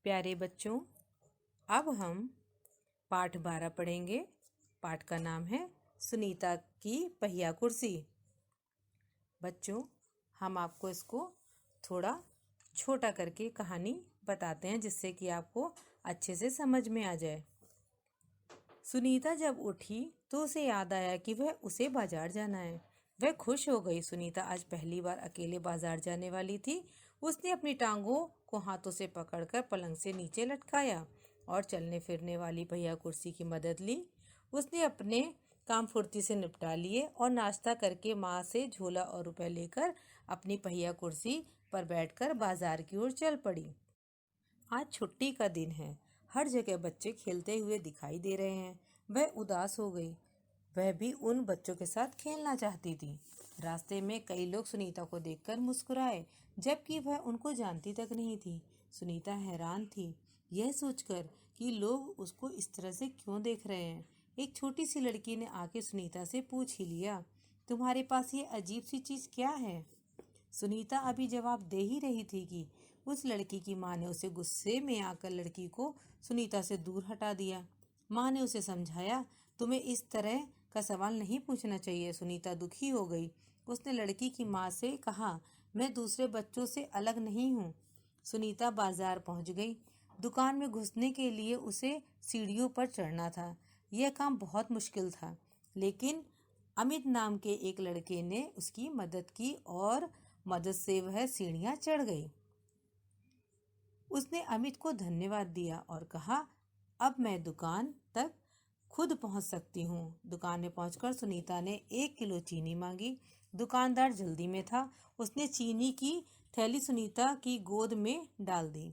प्यारे बच्चों, अब हम पाठ 12 पढ़ेंगे। पाठ का नाम है सुनीता की पहिया कुर्सी। बच्चों, हम आपको इसको थोड़ा छोटा करके कहानी बताते हैं जिससे कि आपको अच्छे से समझ में आ जाए। सुनीता जब उठी तो उसे याद आया कि उसे बाजार जाना है। वह खुश हो गई। सुनीता आज पहली बार अकेले बाजार जाने वाली थी। उसने अपनी टांगों को हाथों से पकड़कर पलंग से नीचे लटकाया और चलने फिरने वाली पहिया कुर्सी की मदद ली। उसने अपने काम फुर्ती से निपटा लिए और नाश्ता करके माँ से झोला और रुपए लेकर अपनी पहिया कुर्सी पर बैठकर बाजार की ओर चल पड़ी। आज छुट्टी का दिन है। हर जगह बच्चे खेलते हुए दिखाई दे रहे हैं। वह उदास हो गई। वह भी उन बच्चों के साथ खेलना चाहती थी। रास्ते में कई लोग सुनीता को देखकर मुस्कुराए, जबकि वह उनको जानती तक नहीं थी। सुनीता हैरान थी यह सोचकर कि लोग उसको इस तरह से क्यों देख रहे हैं। एक छोटी सी लड़की ने आके सुनीता से पूछ ही लिया, तुम्हारे पास ये अजीब सी चीज क्या है? सुनीता अभी जवाब दे ही रही थी कि उस लड़की की माँ ने उसे गुस्से में आकर लड़की को सुनीता से दूर हटा दिया। माँ ने उसे समझाया, तुम्हें इस तरह का सवाल नहीं पूछना चाहिए। सुनीता दुखी हो गई। उसने लड़की की माँ से कहा, मैं दूसरे बच्चों से अलग नहीं हूँ। सुनीता बाजार पहुँच गई। दुकान में घुसने के लिए उसे सीढ़ियों पर चढ़ना था। यह काम बहुत मुश्किल था, लेकिन अमित नाम के एक लड़के ने उसकी मदद की और मदद से वह सीढ़ियां चढ़ गई। उसने अमित को धन्यवाद दिया और कहा, अब मैं दुकान तक खुद पहुंच सकती हूँ। दुकान में पहुंचकर सुनीता ने 1 किलो चीनी मांगी। दुकानदार जल्दी में था। उसने चीनी की थैली सुनीता की गोद में डाल दी।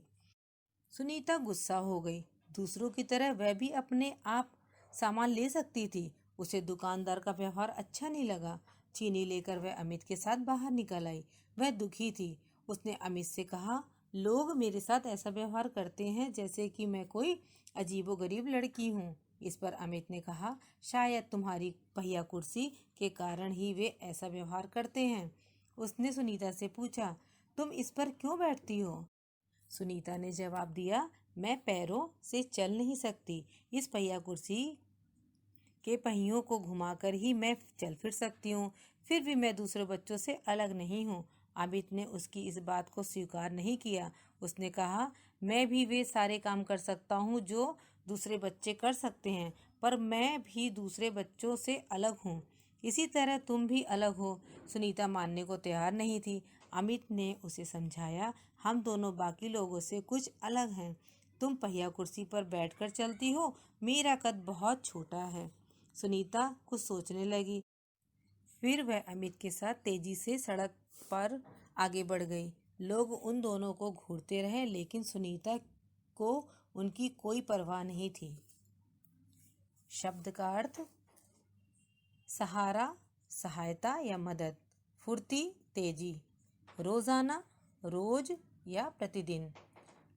सुनीता गुस्सा हो गई। दूसरों की तरह वह भी अपने आप सामान ले सकती थी। उसे दुकानदार का व्यवहार अच्छा नहीं लगा। चीनी लेकर वह अमित के साथ बाहर निकल आई। वह दुखी थी। उसने अमित से कहा, लोग मेरे साथ ऐसा व्यवहार करते हैं जैसे कि मैं कोई अजीबोगरीब लड़की हूँ। इस पर अमित ने कहा, शायद तुम्हारी पहिया कुर्सी के कारण ही वे ऐसा व्यवहार करते हैं। उसने सुनीता से पूछा, तुम इस पर क्यों बैठती हो? सुनीता ने जवाब दिया, मैं पैरों से चल नहीं सकती। इस पहिया कुर्सी के पहियों को घुमाकर ही मैं चल फिर सकती हूँ। फिर भी मैं दूसरे बच्चों से अलग नहीं हूँ। अमित ने उसकी इस बात को स्वीकार नहीं किया। उसने कहा, मैं भी वे सारे काम कर सकता हूँ जो दूसरे बच्चे कर सकते हैं, पर मैं भी दूसरे बच्चों से अलग हूँ। इसी तरह तुम भी अलग हो। सुनीता मानने को तैयार नहीं थी। अमित ने उसे समझाया, हम दोनों बाकी लोगों से कुछ अलग हैं। तुम पहिया कुर्सी पर बैठकर चलती हो, मेरा कद बहुत छोटा है। सुनीता कुछ सोचने लगी। फिर वह अमित के साथ तेजी से सड़क पर आगे बढ़ गई। लोग उन दोनों को घूरते रहे, लेकिन सुनीता को उनकी कोई परवाह नहीं थी। शब्द का अर्थ, सहारा, सहायता या मदद। फुर्ती, तेजी। रोजाना, रोज या प्रतिदिन।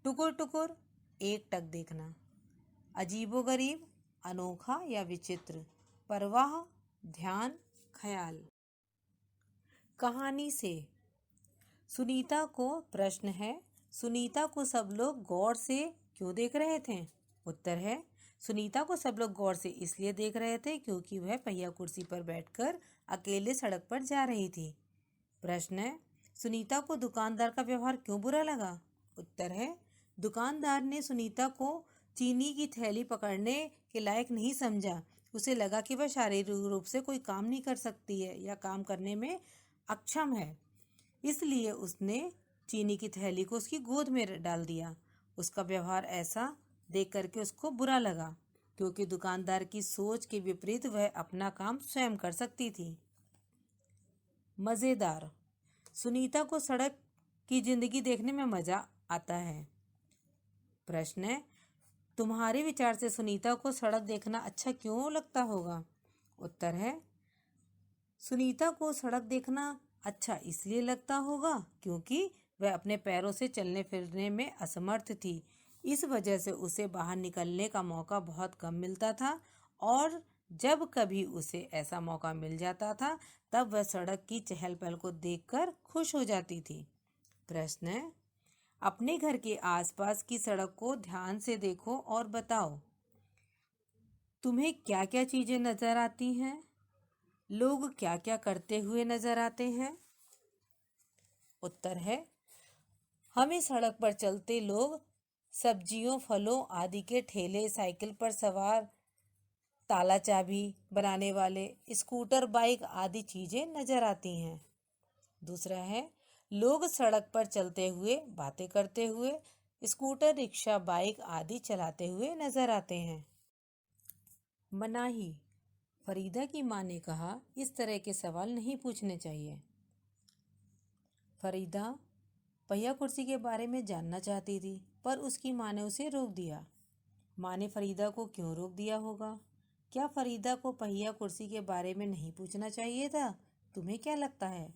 टुकुर टुकुर, एकटक देखना। अजीबोगरीब, अनोखा या विचित्र। परवाह, ध्यान, ख्याल। कहानी से। सुनीता को प्रश्न है, सुनीता को सब लोग गौर से क्यों देख रहे थे? उत्तर है, सुनीता को सब लोग गौर से इसलिए देख रहे थे क्योंकि वह पहिया कुर्सी पर बैठकर अकेले सड़क पर जा रही थी। प्रश्न है, सुनीता को दुकानदार का व्यवहार क्यों बुरा लगा? उत्तर है, दुकानदार ने सुनीता को चीनी की थैली पकड़ने के लायक नहीं समझा। उसे लगा कि वह शारीरिक रूप से कोई काम नहीं कर सकती है या काम करने में अक्षम है, इसलिए उसने चीनी की थैली को उसकी गोद में डाल दिया। उसका व्यवहार ऐसा देख करके उसको बुरा लगा, क्योंकि दुकानदार की सोच के विपरीत वह अपना काम स्वयं कर सकती थी। मज़ेदार। सुनीता को सड़क की जिंदगी देखने में मजा आता है। प्रश्न है, तुम्हारे विचार से सुनीता को सड़क देखना अच्छा क्यों लगता होगा? उत्तर है, सुनीता को सड़क देखना अच्छा इसलिए लगता होगा क्योंकि वह अपने पैरों से चलने फिरने में असमर्थ थी। इस वजह से उसे बाहर निकलने का मौका बहुत कम मिलता था, और जब कभी उसे ऐसा मौका मिल जाता था तब वह सड़क की चहल पहल को देखकर खुश हो जाती थी। प्रश्न है, अपने घर के आसपास की सड़क को ध्यान से देखो और बताओ, तुम्हें क्या क्या चीजें नजर आती हैं? लोग क्या क्या करते हुए नजर आते हैं? उत्तर है, हमें सड़क पर चलते लोग, सब्जियों फलों आदि के ठेले, साइकिल पर सवार, ताला चाबी बनाने वाले, स्कूटर बाइक आदि चीजें नजर आती हैं। दूसरा है, लोग सड़क पर चलते हुए, बातें करते हुए, स्कूटर रिक्शा बाइक आदि चलाते हुए नजर आते हैं। मनाही। फरीदा की माँ ने कहा, इस तरह के सवाल नहीं पूछने चाहिए। फरीदा पहिया कुर्सी के बारे में जानना चाहती थी, पर उसकी माँ ने उसे रोक दिया। माँ ने फरीदा को क्यों रोक दिया होगा? क्या फरीदा को पहिया कुर्सी के बारे में नहीं पूछना चाहिए था? तुम्हें क्या लगता है?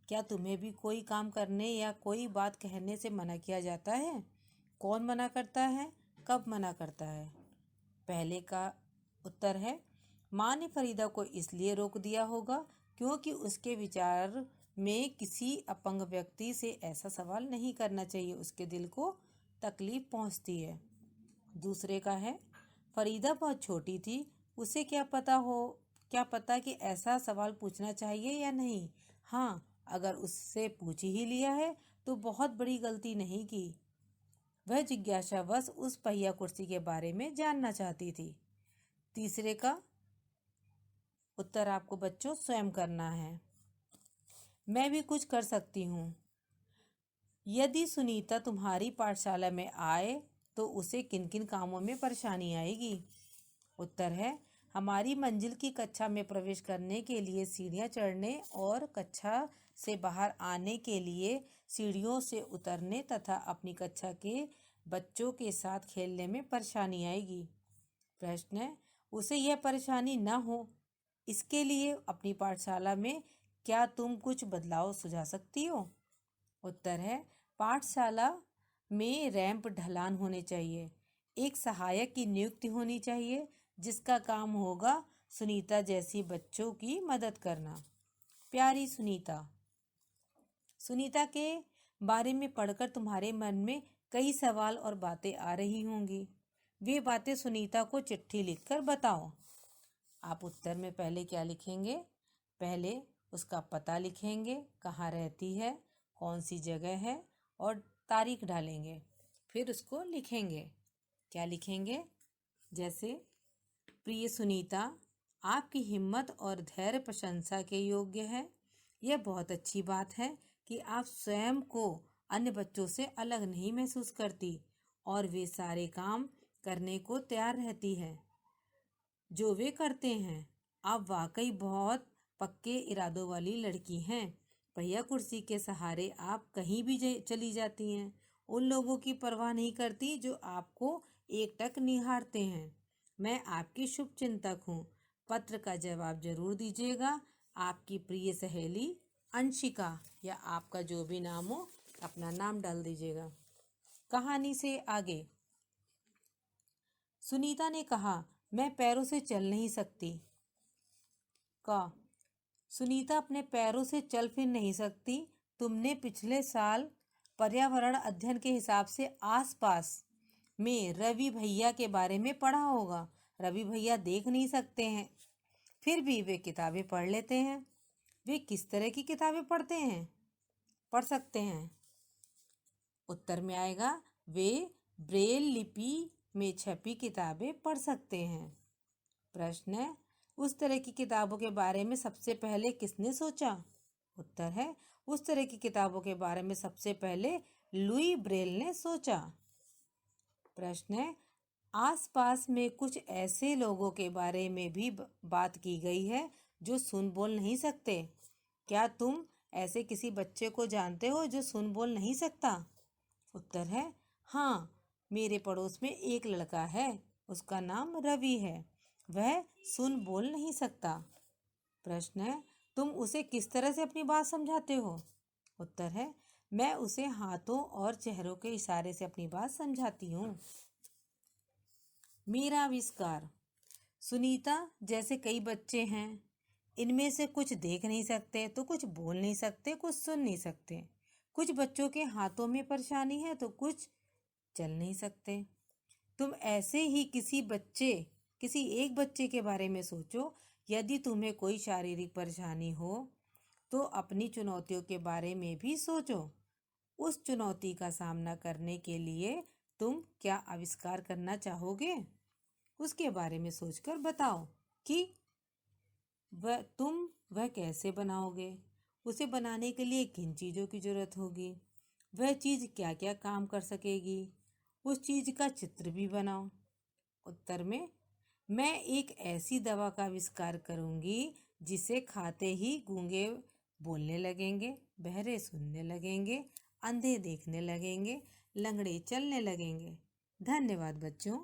क्या तुम्हें भी कोई काम करने या कोई बात कहने से मना किया जाता है? कौन मना करता है? कब मना करता है? पहले का उत्तर है, माँ ने फरीदा को इसलिए रोक दिया होगा क्योंकि उसके विचार में किसी अपंग व्यक्ति से ऐसा सवाल नहीं करना चाहिए, उसके दिल को तकलीफ पहुंचती है। दूसरे का है, फरीदा बहुत छोटी थी, उसे क्या पता कि ऐसा सवाल पूछना चाहिए या नहीं। हाँ, अगर उससे पूछ ही लिया है तो बहुत बड़ी गलती नहीं की। वह जिज्ञासावश उस पहिया कुर्सी के बारे में जानना चाहती थी। तीसरे का उत्तर आपको बच्चों स्वयं करना है। मैं भी कुछ कर सकती हूँ। यदि सुनीता तुम्हारी पाठशाला में आए तो उसे किन किन कामों में परेशानी आएगी? उत्तर है, हमारी मंजिल की कक्षा में प्रवेश करने के लिए सीढ़ियाँ चढ़ने और कक्षा से बाहर आने के लिए सीढ़ियों से उतरने तथा अपनी कक्षा के बच्चों के साथ खेलने में परेशानी आएगी। प्रश्न है, उसे यह परेशानी न हो इसके लिए अपनी पाठशाला में क्या तुम कुछ बदलाव सुझा सकती हो? उत्तर है, पाठशाला में रैंप ढलान होने चाहिए। एक सहायक की नियुक्ति होनी चाहिए जिसका काम होगा सुनीता जैसी बच्चों की मदद करना। प्यारी सुनीता। सुनीता के बारे में पढ़कर तुम्हारे मन में कई सवाल और बातें आ रही होंगी। वे बातें सुनीता को चिट्ठी लिखकर बताओ। आप उत्तर में पहले क्या लिखेंगे? पहले उसका पता लिखेंगे, कहाँ रहती है, कौन सी जगह है और तारीख डालेंगे। फिर उसको लिखेंगे। क्या लिखेंगे? जैसे, प्रिय सुनीता, आपकी हिम्मत और धैर्य प्रशंसा के योग्य है। यह बहुत अच्छी बात है कि आप स्वयं को अन्य बच्चों से अलग नहीं महसूस करती और वे सारे काम करने को तैयार रहती है जो वे करते हैं। आप वाकई बहुत पक्के इरादों वाली लड़की हैं। पहिया कुर्सी के सहारे आप कहीं भी चली जाती हैं। उन लोगों की परवाह नहीं करती जो आपको एकटक निहारते हैं। मैं आपकी शुभचिंतक हूँ। पत्र का जवाब जरूर दीजिएगा। आपकी प्रिय सहेली अंशिका, या आपका जो भी नाम हो अपना नाम डाल दीजिएगा। कहानी से आगे। सुनीता ने कहा, मैं पैरों से चल नहीं सकती। सुनीता अपने पैरों से चल फिर नहीं सकती। तुमने पिछले साल पर्यावरण अध्ययन के हिसाब से आसपास में रवि भैया के बारे में पढ़ा होगा। रवि भैया देख नहीं सकते हैं, फिर भी वे किताबें पढ़ लेते हैं। वे किस तरह की किताबें पढ़ सकते हैं? उत्तर में आएगा, वे ब्रेल लिपि में छपी किताबें पढ़ सकते हैं। प्रश्न है, उस तरह की किताबों के बारे में सबसे पहले किसने सोचा? उत्तर है, उस तरह की किताबों के बारे में सबसे पहले लुई ब्रेल ने सोचा। प्रश्न है, आसपास में कुछ ऐसे लोगों के बारे में भी बात की गई है जो सुन बोल नहीं सकते। क्या तुम ऐसे किसी बच्चे को जानते हो जो सुन बोल नहीं सकता? उत्तर है, हाँ, मेरे पड़ोस में एक लड़का है, उसका नाम रवि है। वह सुन बोल नहीं सकता। प्रश्न है, तुम उसे किस तरह से अपनी बात समझाते हो? उत्तर है, मैं उसे हाथों और चेहरों के इशारे से अपनी बात समझाती हूँ। मेरा आविष्कार। सुनीता जैसे कई बच्चे हैं, इनमें से कुछ देख नहीं सकते तो कुछ बोल नहीं सकते, कुछ सुन नहीं सकते। कुछ बच्चों के हाथों में परेशानी है तो कुछ चल नहीं सकते। तुम ऐसे ही किसी एक बच्चे के बारे में सोचो। यदि तुम्हें कोई शारीरिक परेशानी हो तो अपनी चुनौतियों के बारे में भी सोचो। उस चुनौती का सामना करने के लिए तुम क्या आविष्कार करना चाहोगे, उसके बारे में सोचकर बताओ कि वह कैसे बनाओगे। उसे बनाने के लिए किन चीज़ों की ज़रूरत होगी, वह चीज़ क्या क्या काम कर सकेगी, उस चीज़ का चित्र भी बनाओ। उत्तर में, मैं एक ऐसी दवा का आविष्कार करूंगी जिसे खाते ही गूंगे बोलने लगेंगे, बहरे सुनने लगेंगे, अंधे देखने लगेंगे, लंगड़े चलने लगेंगे। धन्यवाद बच्चों।